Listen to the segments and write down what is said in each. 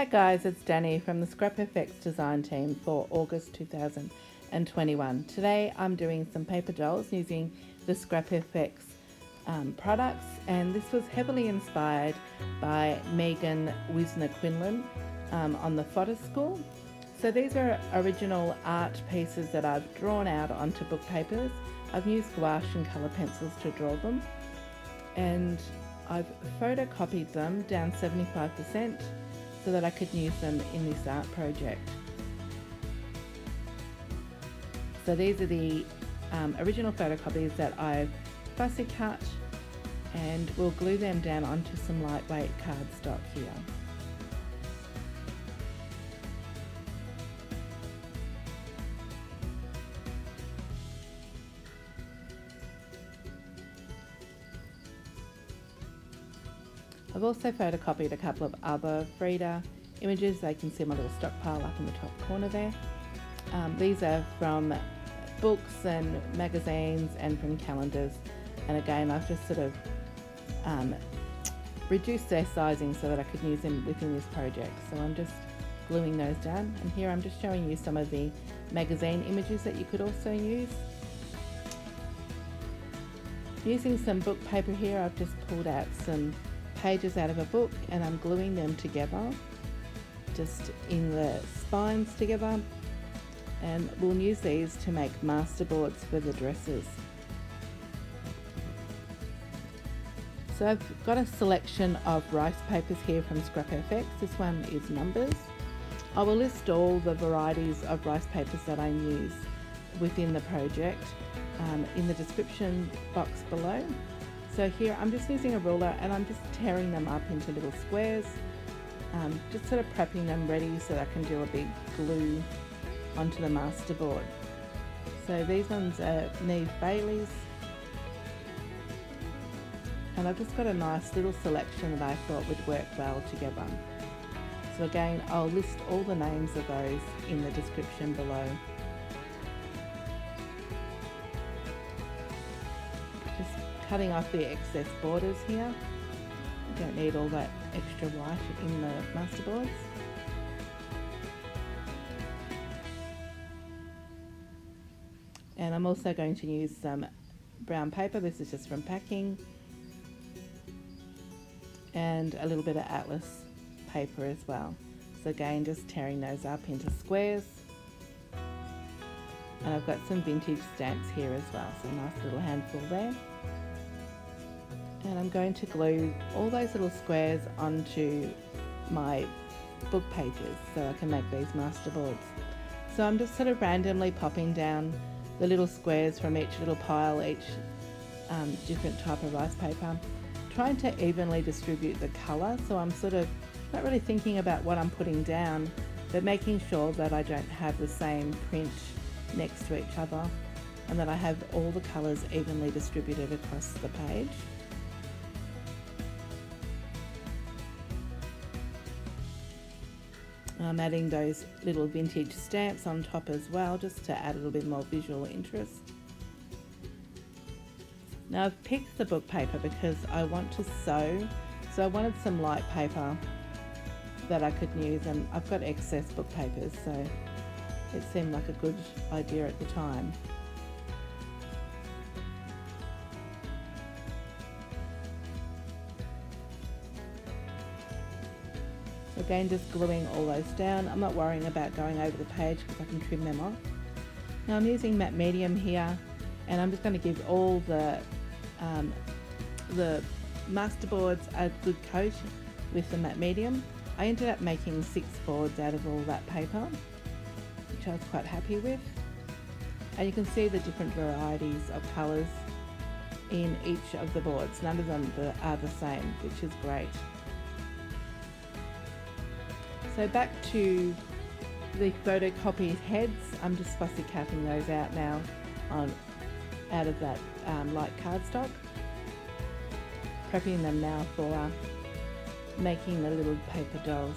Hi guys, it's Danny from the ScrapFX design team for August 2021. Today I'm doing some paper dolls using the ScrapFX products, and this was heavily inspired by Megan Wisner-Quinlan on the Fodder School. So these are original art pieces that I've drawn out onto book papers. I've used gouache and colour pencils to draw them, and I've photocopied them down 75% so that I could use them in this art project. So these are the original photocopies that I've fussy cut, and we'll glue them down onto some lightweight cardstock here. I've also photocopied a couple of other Frida images. They can see my little stockpile up in the top corner there. These are from books and magazines and from calendars. And again, I've just sort of reduced their sizing so that I could use them within this project. So I'm just gluing those down. And here I'm just showing you some of the magazine images that you could also use. Using some book paper here, I've just pulled out some pages out of a book and I'm gluing them together, just in the spines together, and we'll use these to make masterboards for the dresses. So I've got a selection of rice papers here from ScrapFX. This one is numbers. I will list all the varieties of rice papers that I use within the project in the description box below. So here I'm just using a ruler and I'm just tearing them up into little squares, just sort of prepping them ready so that I can do a big glue onto the masterboard. So these ones are Neve Bailey's, and I've just got a nice little selection that I thought would work well together. So again, I'll list all the names of those in the description below. Just cutting off the excess borders here. You don't need all that extra white in the masterboards. And I'm also going to use some brown paper. This is just from packing, and a little bit of atlas paper as well. So again, just tearing those up into squares. And I've got some vintage stamps here as well, so a nice little handful there. And I'm going to glue all those little squares onto my book pages so I can make these masterboards. So I'm just sort of randomly popping down the little squares from each little pile, each different type of rice paper, trying to evenly distribute the colour. So I'm sort of not really thinking about what I'm putting down, but making sure that I don't have the same print next to each other, and that I have all the colours evenly distributed across the page. I'm adding those little vintage stamps on top as well, just to add a little bit more visual interest. Now I've picked the book paper because I want to sew, so I wanted some light paper that I could use, and I've got excess book papers, so it seemed like a good idea at the time. Again, just gluing all those down. I'm not worrying about going over the page because I can trim them off. Now I'm using matte medium here, and I'm just going to give all the masterboards a good coat with the matte medium. I ended up making 6 boards out of all that paper, which I was quite happy with. And you can see the different varieties of colours in each of the boards. None of them are the same, which is great. So back to the photocopied heads, I'm just fussy cutting those out now out of that light cardstock, prepping them now for making the little paper dolls.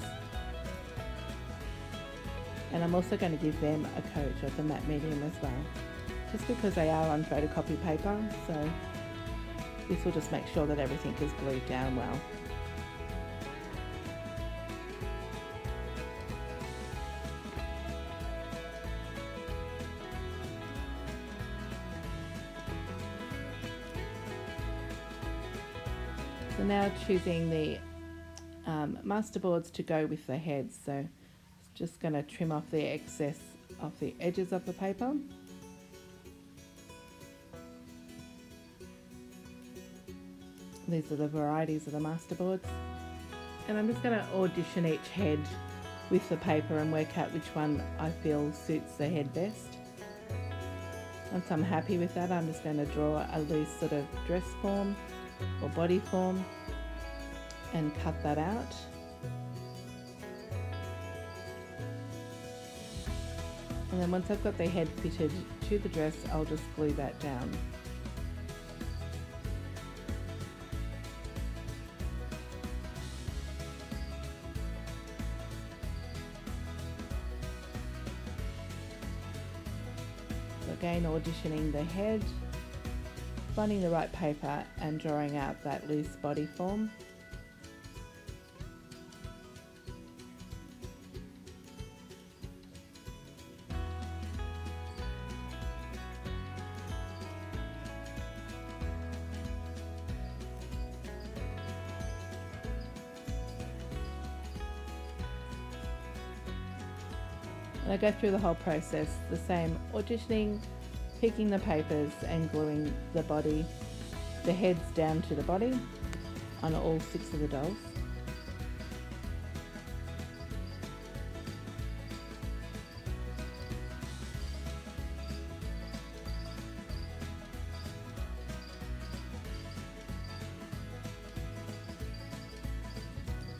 And I'm also going to give them a coat of the matte medium as well, just because they are on photocopy paper, so this will just make sure that everything is glued down well. So now choosing the masterboards to go with the heads. So just going to trim off the excess of the edges of the paper. These are the varieties of the masterboards. And I'm just going to audition each head with the paper and work out which one I feel suits the head best. Once I'm happy with that, I'm just going to draw a loose sort of dress form or body form and cut that out. And then once I've got the head fitted to the dress, I'll just glue that down. Again, auditioning the head, finding the right paper and drawing out that loose body form. And I go through the whole process, the same, auditioning, picking the papers and gluing the body, the heads down to the body on all 6 of the dolls.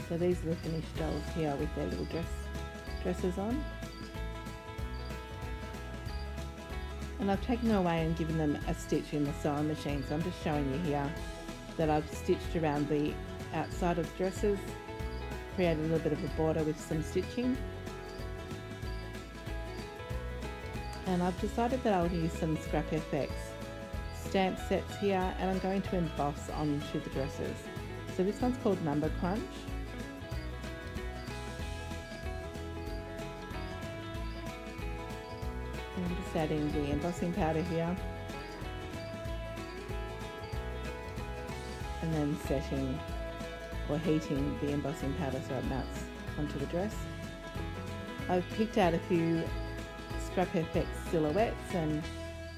So these are the finished dolls here with their little dresses on. And I've taken them away and given them a stitch in the sewing machine. So I'm just showing you here that I've stitched around the outside of the dresses, created a little bit of a border with some stitching. And I've decided that I'll use some Scrap FX stamp sets here, and I'm going to emboss onto the dresses. So this one's called Number Crunch. I'm just adding the embossing powder here and then setting or heating the embossing powder so it melts onto the dress. I've picked out a few Scrap FX silhouettes and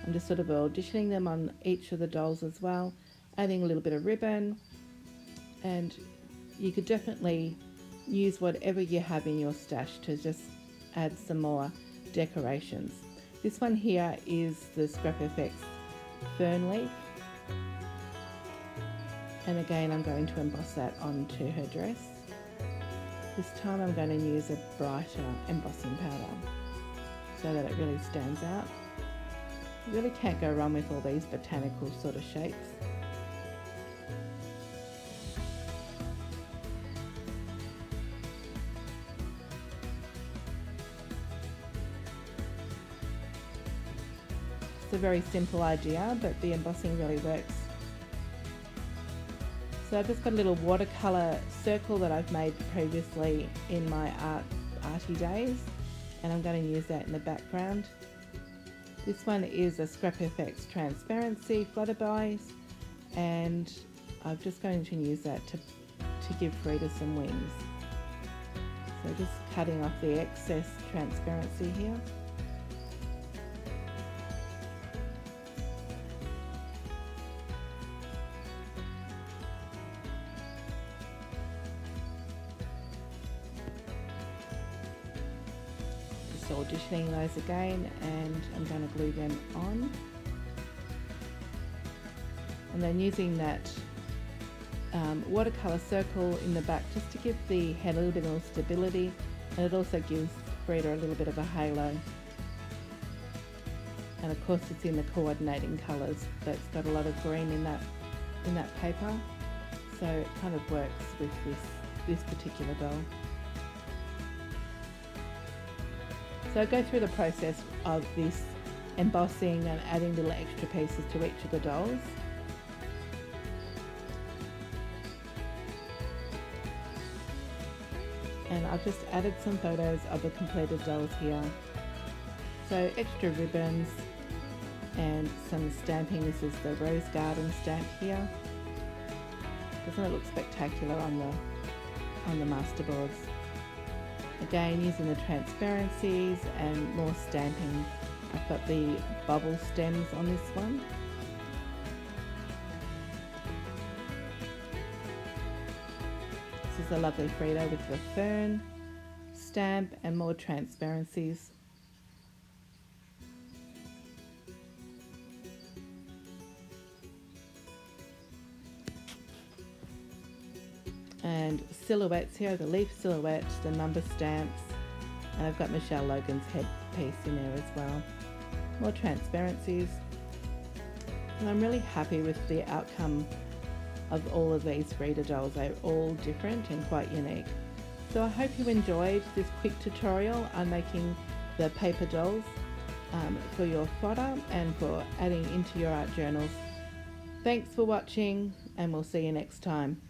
I'm just sort of auditioning them on each of the dolls as well, adding a little bit of ribbon, and you could definitely use whatever you have in your stash to just add some more decorations. This one here is the Scrap FX fern leaf, and again I'm going to emboss that onto her dress. This time I'm going to use a brighter embossing powder so that it really stands out. You really can't go wrong with all these botanical sort of shapes. It's a very simple idea, but the embossing really works. So I've just got a little watercolour circle that I've made previously in my arty days, and I'm going to use that in the background. This one is a Scrap FX Transparency Flutterby, and I'm just going to use that to give Frida some wings. So just cutting off the excess transparency here. Auditioning those again, and I'm going to glue them on, and then using that watercolour circle in the back just to give the head a little bit more stability, and it also gives Frida a little bit of a halo. And of course it's in the coordinating colours, but it's got a lot of green in that paper, so it kind of works with this particular doll. So I go through the process of this embossing and adding little extra pieces to each of the dolls. And I've just added some photos of the completed dolls here. So extra ribbons and some stamping. This is the Rose Garden stamp here. Doesn't it look spectacular on the masterboards? Again, using the transparencies and more stamping. I've got the bubble stems on this one. This is a lovely Frida with the fern stamp and more transparencies. And silhouettes here, the leaf silhouette, the number stamps, and I've got Michelle Logan's headpiece in there as well. More transparencies. And I'm really happy with the outcome of all of these Frida dolls. They're all different and quite unique. So I hope you enjoyed this quick tutorial on making the paper dolls for your fodder and for adding into your art journals. Thanks for watching, and we'll see you next time.